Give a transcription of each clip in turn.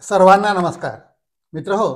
सर्वांना नमस्कार. मित्रहो,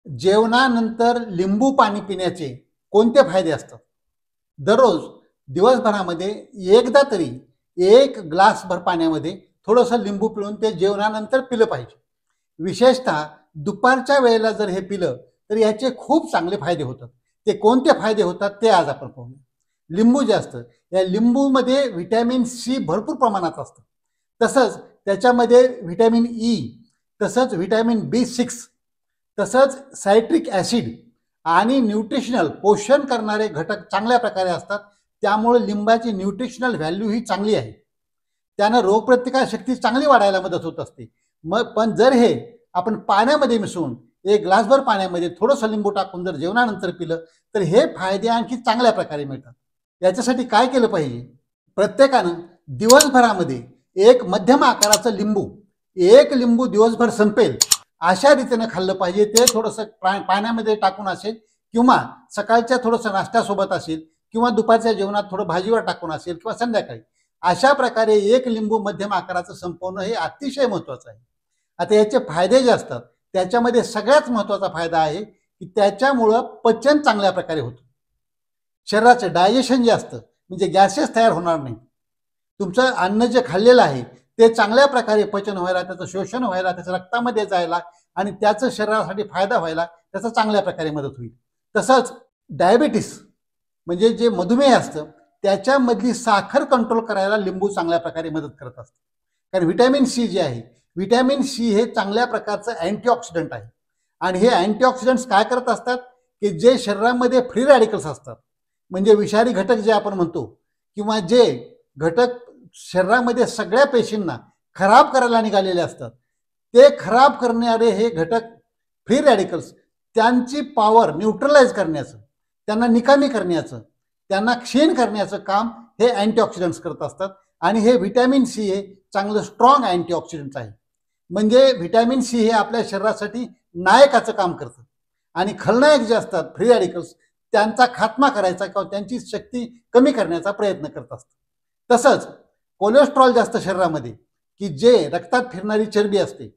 जेवणानंतर लिंबू पाणी पिण्याचे कोणते फायदे असतात? दररोज दिवसभरामध्ये एकदा तरी एक ग्लासभर पाण्यामध्ये थोडंसं लिंबू पिळून ते जेवणानंतर पिलं पाहिजे. विशेषतः दुपारच्या वेळेला जर हे पिलं तर याचे खूप चांगले फायदे होतात. ते कोणते फायदे होतात ते आज आपण पाहूया. लिंबू जे असतं, या लिंबूमध्ये व्हिटॅमिन सी भरपूर प्रमाणात असतं. तसंच त्याच्यामध्ये व्हिटॅमिन ई, तसंच व्हिटॅमिन B6, तसंच सायट्रिक ॲसिड आणि न्यूट्रिशनल पोषण करणारे घटक चांगल्या प्रकारे असतात. त्यामुळे लिंबाची न्यूट्रिशनल व्हॅल्यू ही चांगली आहे. त्यानं रोगप्रतिकार शक्ती चांगली वाढायला मदत होत असते. पण जर हे आपण पाण्यामध्ये मिसळून एक ग्लासभर पाण्यामध्ये थोडंसं लिंबू टाकून जर जेवणानंतर पिलं तर हे फायदे आणखी चांगल्या प्रकारे मिळतात. याच्यासाठी काय केलं पाहिजे? प्रत्येकानं दिवसभरामध्ये एक मध्यम आकाराचं लिंबू, एक लिंबू दिवसभर संपेल अशा रीतीने खाल्लं पाहिजे. ते थोडंसं पाण्यामध्ये टाकून असेल किंवा सकाळच्या थोडंसं नाश्त्यासोबत असेल किंवा दुपारच्या जेवणात थोडं भाजीवर टाकून असेल किंवा संध्याकाळी अशा प्रकारे एक लिंबू मध्यम आकाराचं संपवणं हे अतिशय महत्त्वाचं आहे. आता याचे फायदे जे असतात त्याच्यामध्ये सगळ्यात महत्त्वाचा फायदा आहे की त्याच्यामुळं पचन चांगल्या प्रकारे होतं. शरीराचं डायजेशन जे असतं म्हणजे गॅसेस तयार होणार नाही. तुमचं अन्न जे खाल्लेलं आहे ते चांगल्या प्रकारे पचन व्हायला, त्याचं शोषण व्हायला, त्याचं रक्तामध्ये जायला आणि त्याचं शरीरासाठी फायदा व्हायला त्याचा चांगल्या प्रकारे मदत होईल. तसंच डायबिटीस म्हणजे जे मधुमेह असतं त्याच्यामधली साखर कंट्रोल करायला लिंबू चांगल्या प्रकारे मदत करत असतं. कारण व्हिटॅमिन सी जे आहे, व्हिटॅमिन सी हे चांगल्या प्रकारचं अँटीऑक्सिडंट आहे. आणि हे अँटीऑक्सिडंट्स काय करत असतात की जे शरीरामध्ये फ्री रॅडिकल्स असतात म्हणजे विषारी घटक जे आपण म्हणतो, किंवा जे घटक शरीरामध्ये सगळ्या पेशींना खराब करायला निघालेले असतात, ते खराब करणारे हे घटक फ्री रॅडिकल्स त्यांची पॉवर न्यूट्रलाइज करण्याचं, त्यांना निकामी करण्याचं, त्यांना क्षीण करण्याचं काम हे अँटीऑक्सिडंट्स करत असतात. आणि हे व्हिटॅमिन सी हे चांगलं स्ट्रॉंग अँटीऑक्सिडंट आहे. म्हणजे व्हिटॅमिन सी हे आपल्या शरीरासाठी नायकाचं काम करतं आणि खलनायक जे असतात फ्री रॅडिकल्स त्यांचा खात्मा करायचा किंवा त्यांची शक्ती कमी करण्याचा प्रयत्न करत असतात. तसंच कोलेस्ट्रॉल जास्त शरीरामध्ये की जे रक्तात फिरणारी चरबी असते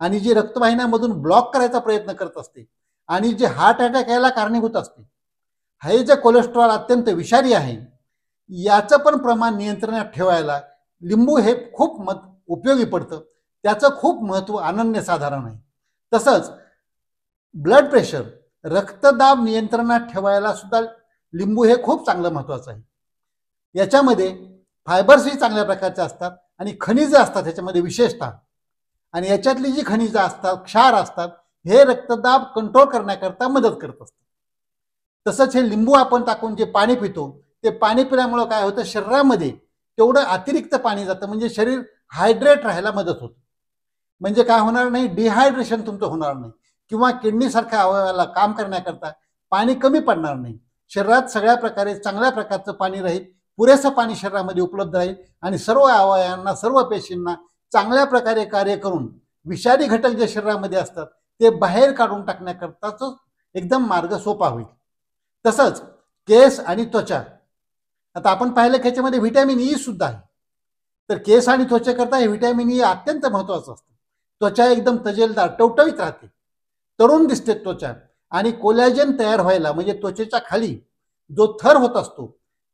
आणि जी रक्तवाहिन्यामधून ब्लॉक करायचा प्रयत्न करत असते आणि जे हार्ट अटॅक यायला कारणीभूत असते, हे जे कोलेस्ट्रॉल अत्यंत विषारी आहे याचं पण प्रमाण नियंत्रणात ठेवायला लिंबू हे खूप उपयोगी पडतं. त्याचं खूप महत्त्व अनन्यसाधारण आहे. तसंच ब्लड प्रेशर, रक्तदाब नियंत्रणात ठेवायला सुद्धा लिंबू हे खूप चांगलं महत्त्वाचं आहे. याच्यामध्ये फायबर्सही चांगल्या प्रकारचे असतात आणि खनिजं असतात ह्याच्यामध्ये विशेषतः. आणि याच्यातली जी खनिजं असतात, क्षार असतात, हे रक्तदाब कंट्रोल करण्याकरता मदत करत असतात. तसंच हे लिंबू आपण टाकून जे पाणी पितो ते पाणी पिल्यामुळं काय होतं, शरीरामध्ये तेवढं अतिरिक्त पाणी जातं म्हणजे शरीर हायड्रेट राहायला मदत होतं. म्हणजे काय होणार नाही, डिहायड्रेशन तुमचं होणार नाही किंवा किडनीसारख्या अवयवाला काम करण्याकरता पाणी कमी पडणार नाही. शरीरात सगळ्या प्रकारे चांगल्या प्रकारचं पाणी राहील, पुरेसं पाणी शरीरामध्ये उपलब्ध राहील आणि सर्व अवयवांना, सर्व पेशींना चांगल्या प्रकारे कार्य करून विषारी घटक जे शरीरामध्ये असतात ते बाहेर काढून टाकण्याकरताच एकदम मार्ग सोपा होईल. तसंच केस आणि त्वचा, आता आपण पाहिलं की याच्यामध्ये व्हिटॅमिन ई सुद्धा आहे. तर केस आणि त्वचेकरता हे व्हिटॅमिन ई अत्यंत महत्त्वाचं असतं. त्वचा एकदम तजेलदार, टवटवीत राहते, तरुण दिसते त्वचा. आणि कोलॅजन तयार व्हायला म्हणजे त्वचेच्या खाली जो थर होत असतो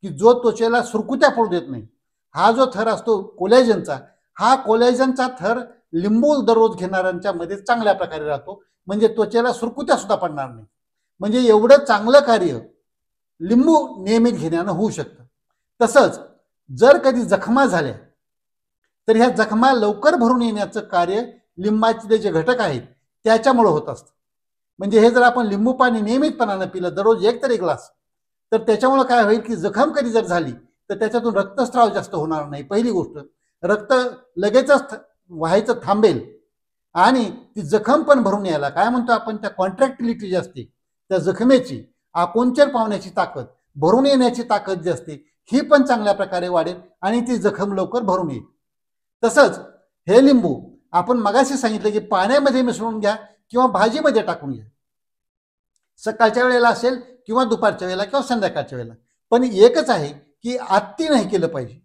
की जो त्वचेला सुरकुत्या पडू देत नाही, हा जो थर असतो कोलॅजनचा, हा कोलॅजनचा थर लिंबू दररोज घेणाऱ्यांच्या मध्ये चांगल्या प्रकारे राहतो. म्हणजे त्वचेला सुरकुत्या सुद्धा पडणार नाही. म्हणजे एवढं चांगलं कार्य लिंबू नियमित घेण्यानं होऊ शकतं. तसंच जर कधी जखमा झाल्या तर ह्या जखमा लवकर भरून येण्याचं कार्य लिंबाचे जे घटक आहेत त्याच्यामुळे होत असतं. म्हणजे हे जर आपण लिंबू पाणी नियमितपणानं पिलं दररोज एक तरी ग्लास, तर त्याच्यामुळे काय होईल की जखम कधी जर झाली तर त्याच्यातून रक्तस्राव जास्त होणार नाही. पहिली गोष्ट, रक्त लगेचच व्हायचं थांबेल आणि ती जखम पण भरून यायला, काय म्हणतो आपण, त्या कॉन्ट्रॅक्टिलिटी जी असते त्या जखमेची, आकुंचन पावण्याची ताकद, भरून येण्याची ताकद जी असते ही पण चांगल्या प्रकारे वाढेल आणि ती जखम लवकर भरून येईल. तसंच हे लिंबू आपण मगाशी सांगितलं की पाण्यामध्ये मिसळून घ्या किंवा भाजीमध्ये टाकून घ्या, सकाळच्या वेळेला असेल किंवा दुपारच्या वेळेला किंवा संध्याकाळच्या वेळेला. पण एकच आहे की अति नाही केलं पाहिजे,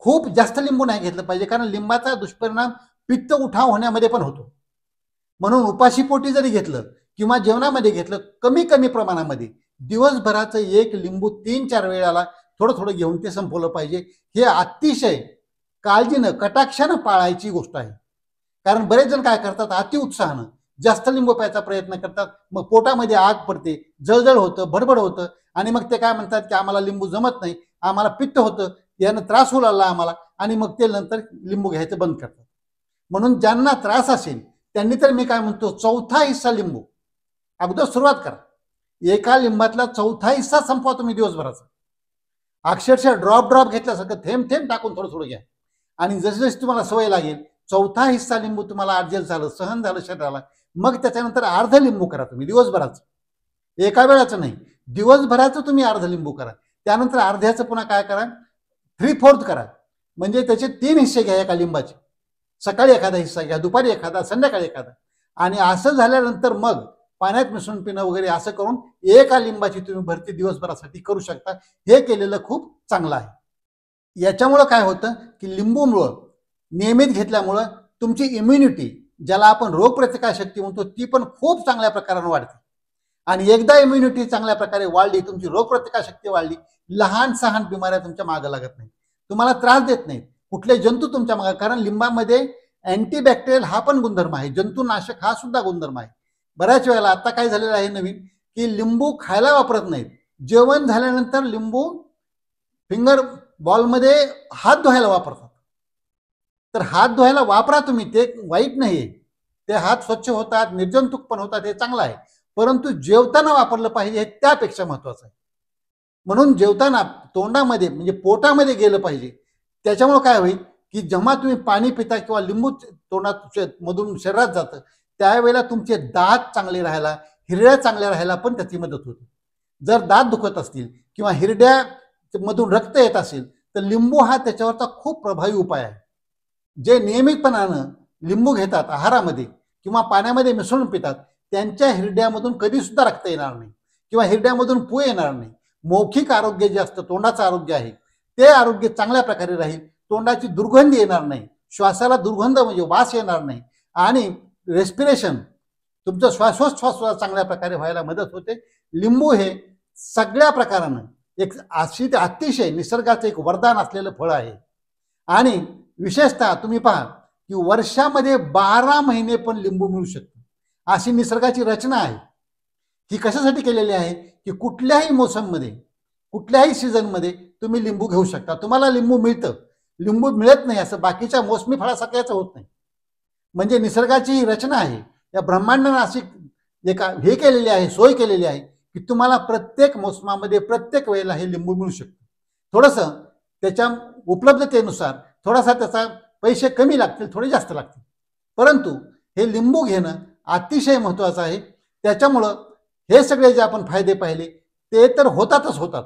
खूप जास्त लिंबू नाही घेतलं पाहिजे, कारण लिंबाचा दुष्परिणाम पित्त उठाव होण्यामध्ये पण होतो. म्हणून उपाशीपोटी जरी घेतलं किंवा जेवणामध्ये घेतलं कमी कमी प्रमाणामध्ये दिवसभराचं एक लिंबू 3-4 वेळाला थोडं थोडं घेऊन ते संपवलं पाहिजे. हे अतिशय काळजीनं कटाक्षानं पाळायची गोष्ट आहे. कारण बरेच जण काय करतात, अति उत्साहानं जास्त लिंबू प्यायचा प्रयत्न करतात, मग पोटामध्ये आग पडते, जळजळ होतं, भडभड होतं आणि मग ते काय म्हणतात की आम्हाला लिंबू जमत नाही, आम्हाला पित्त होतं, यानं त्रास होऊ लागला आम्हाला, आणि मग ते नंतर लिंबू घ्यायचं बंद करतात. म्हणून ज्यांना त्रास असेल त्यांनी तर मी काय म्हणतो, चौथा हिस्सा लिंबू अगोदर सुरुवात करा. एका लिंबातला चौथा हिस्सा संपवा तुम्ही दिवसभराचा. अक्षरशः ड्रॉप घेतल्यासारखं थेंब थेंब टाकून थोडं थोडं घ्या. आणि जशी जशी तुम्हाला सवय लागेल चौथा हिस्सा लिंबू तुम्हाला ऍडजस्ट झालं, सहन झालं शरीराला, मग त्याच्यानंतर अर्ध लिंबू करा तुम्ही दिवसभराचं. एका वेळाचं नाही, दिवसभराचं तुम्ही अर्ध लिंबू करा. त्यानंतर अर्ध्याचं पुन्हा काय करा, 3/4 करा. म्हणजे त्याचे 3 हिस्से घ्या एका लिंबाचे. सकाळी एखादा हिस्सा घ्या, दुपारी एखादा, संध्याकाळी एखादा. आणि असं झाल्यानंतर मग पाण्यात मिसळून पिणं वगैरे असं करून एका लिंबाची तुम्ही भरती दिवसभरासाठी करू शकता. हे केलेलं खूप चांगलं आहे. याच्यामुळं काय होतं की लिंबूमुळं नियमित घेतल्यामुळं तुमची इम्युनिटी, ज्याला आपण रोगप्रतिकारशक्ती म्हणतो, ती पण खूप चांगल्या प्रकाराने वाढते. आणि एकदा इम्युनिटी चांगल्या प्रकारे वाढली, तुमची रोगप्रतिकारशक्ती वाढली, लहान सहान बिमाऱ्या तुमच्या मागे लागत नाहीत, तुम्हाला त्रास देत नाहीत, कुठले जंतू तुमच्या मागे. कारण लिंबामध्ये अँटीबॅक्टेरियल हा पण गुणधर्म आहे, जंतुनाशक हा सुद्धा गुणधर्म आहे. बऱ्याच वेळेला आता काय झालेलं आहे नवीन, की लिंबू खायला वापरत नाहीत, जेवण झाल्यानंतर लिंबू फिंगर बॉलमध्ये हात धुवायला वापरतात. तर हात धुवायला वापरा तुम्ही, ते वाईट नाही, ते हात स्वच्छ होतात, निर्जंतुक पण होतात, हे चांगलं आहे. परंतु जेवताना वापरलं पाहिजे, हे त्यापेक्षा महत्वाचं आहे. म्हणून जेवताना तोंडामध्ये म्हणजे पोटामध्ये गेलं पाहिजे. त्याच्यामुळे काय होईल की जेव्हा तुम्ही पाणी पिता किंवा लिंबू तोंडात मधून शरीरात जातं, त्यावेळेला तुमचे दात चांगले राहायला, हिरड्या चांगल्या राहायला पण त्याची मदत होते. जर दात दुखत असतील किंवा हिरड्या मधून रक्त येत असेल तर लिंबू हा त्याच्यावरचा खूप प्रभावी उपाय आहे. जे नियमितपणानं लिंबू घेतात आहारामध्ये किंवा पाण्यामध्ये मिसळून पितात, त्यांच्या हिरड्यामधून कधी सुद्धा रक्त येणार नाही किंवा हिरड्यामधून पू येणार नाही. मौखिक आरोग्य जे असतं, तोंडाचं आरोग्य आहे, ते आरोग्य चांगल्या प्रकारे राहील. तोंडाची दुर्गंधी येणार नाही, श्वासाला दुर्गंध म्हणजे वास येणार नाही, आणि रेस्पिरेशन तुमचं श्वासोच्छ्वास सुद्धा चांगल्या प्रकारे व्हायला मदत होते. लिंबू हे सगळ्या प्रकारानं एक अतिशय निसर्गाचं एक वरदान असलेलं फळ आहे. आणि विशेषतः तुम्ही पहा की वर्षामध्ये 12 महिने पण लिंबू मिळू शकतो, अशी निसर्गाची रचना आहे. ही कशासाठी केलेली आहे की कुठल्याही मोसममध्ये, कुठल्याही सीझनमध्ये तुम्ही लिंबू घेऊ शकता. तुम्हाला लिंबू मिळतं, लिंबू मिळत नाही असं बाकीच्या मोसमी फळासारख्याच होत नाही. म्हणजे निसर्गाची ही रचना आहे, या ब्रह्मांडाने अशी एक हे केलेली आहे, सोय केलेली आहे की तुम्हाला प्रत्येक मोसमामध्ये प्रत्येक वेळेला हे लिंबू मिळू शकतं. थोडंसं त्याच्या उपलब्धतेनुसार थोडासा त्याचा पैसे कमी लागतील, थोडे जास्त लागतील, परंतु हे लिंबू घेणं अतिशय महत्त्वाचं आहे. त्याच्यामुळं हे सगळे जे आपण फायदे पाहिले ते तर होतातच होतात.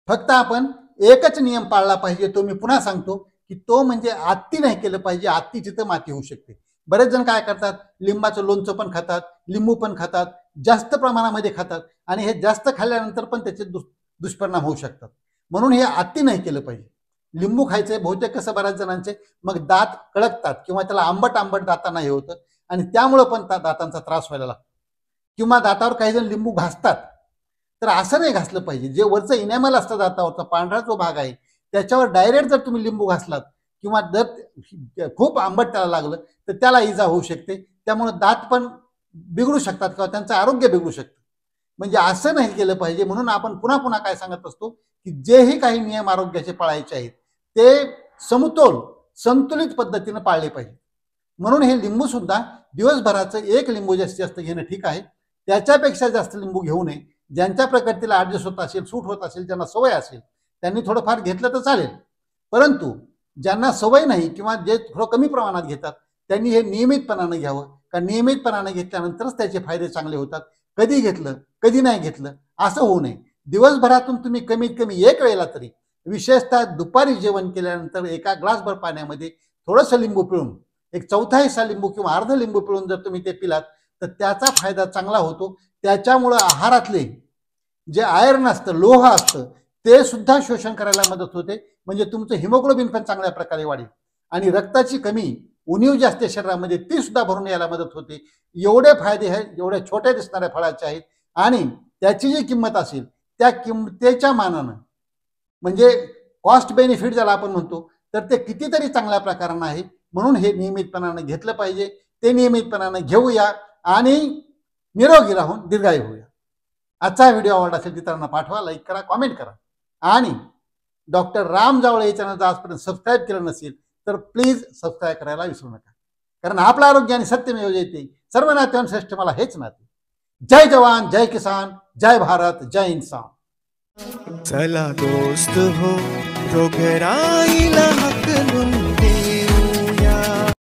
फक्त आपण एकच नियम पाळला पाहिजे, तो मी पुन्हा सांगतो की तो म्हणजे आत्ती नाही केलं पाहिजे. आत्ती तिथं माती होऊ शकते. बरेच जण काय करतात, लिंबाचं लोणचं पण खातात, लिंबू पण खातात, जास्त प्रमाणामध्ये खातात, आणि हे जास्त खाल्ल्यानंतर पण त्याचे दुष्परिणाम होऊ शकतात. म्हणून हे आत्ती नाही केलं पाहिजे. लिंबू खायचंय बहुतेक कसं बऱ्याच जणांचे मग दात कळकतात किंवा त्याला आंबट आंबट दातांना हे होतं, आणि त्यामुळं पण दातांचा त्रास व्हायला लागतो. किंवा दातावर काही जण लिंबू घासतात, तर असं नाही घासलं पाहिजे. जे वरचं इनॅमल असतं दातावरचा पांढरा जो भाग आहे त्याच्यावर डायरेक्ट जर तुम्ही लिंबू घासलात किंवा जर खूप आंबट त्याला लागलं तर त्याला इजा होऊ शकते. त्यामुळे दात पण बिघडू शकतात किंवा त्यांचं आरोग्य बिघडू शकतं. म्हणजे असं नाही केलं पाहिजे. म्हणून आपण पुन्हा पुन्हा काय सांगत असतो की जेही काही नियम आरोग्याचे पाळायचे आहेत ते समतोल संतुलित पद्धतीने पाळले पाहिजे. म्हणून हे लिंबू सुद्धा दिवसभराचं एक लिंबू जास्तीत जास्त घेणं ठीक आहे, त्याच्यापेक्षा जास्त लिंबू घेऊ नये. ज्यांच्या प्रकृतीला ऍडजस्ट होत असेल, सूट होत असेल, ज्यांना सवय असेल त्यांनी थोडंफार घेतलं तर चालेल. परंतु ज्यांना सवय नाही किंवा जे थोडं कमी प्रमाणात घेतात त्यांनी हे नियमितपणानं घ्यावं. कारण नियमितपणानं घेतल्यानंतरच त्याचे फायदे चांगले होतात. कधी घेतलं कधी नाही घेतलं असं होऊ नये. दिवसभरातून तुम्ही कमीत कमी एक वेळेला तरी, विशेषतः दुपारी जेवण केल्यानंतर एका ग्लासभर पाण्यामध्ये थोडंसं लिंबू पिळून, एक चौथा हिस्सा लिंबू किंवा अर्ध लिंबू पिळून जर तुम्ही ते पिलात तर त्याचा फायदा चांगला होतो. त्याच्यामुळं आहारातले जे आयर्न असतं, लोह असतं, ते सुद्धा शोषण करायला मदत होते. म्हणजे तुमचं हिमोग्लोबिन पण चांगल्या प्रकारे वाढेल आणि रक्ताची कमी उणीव जी असते शरीरामध्ये ती सुद्धा भरून यायला मदत होते. एवढे फायदे आहेत एवढ्या छोट्या दिसणाऱ्या फळाचे आहेत आणि त्याची जी किंमत असेल त्या किंमतीच्या मानानं म्हणजे कॉस्ट बेनिफिट ज्याला आपण म्हणतो तर ते कितीतरी चांगल्या प्रकारानं आहे. म्हणून हे नियमितपणानं घेतलं पाहिजे. ते नियमितपणानं घेऊया आणि निरोगी राहून दीर्घायू होऊया. आजचा व्हिडिओ आवडला असेल इतरांना पाठवा, लाईक करा, कॉमेंट करा आणि डॉक्टर राम जावळे या चॅनलला आजपर्यंत सबस्क्राईब केलं नसेल तर प्लीज सबस्क्राईब करायला विसरू नका. कारण आपलं आरोग्य आणि सत्यमेव जयते सर्व नात्यांश्रेष्ठ मला हेच नाते. जय जवान, जय किसान, जय भारत, जय इंसान. चला दोस्त हो रोगराईला हाकलून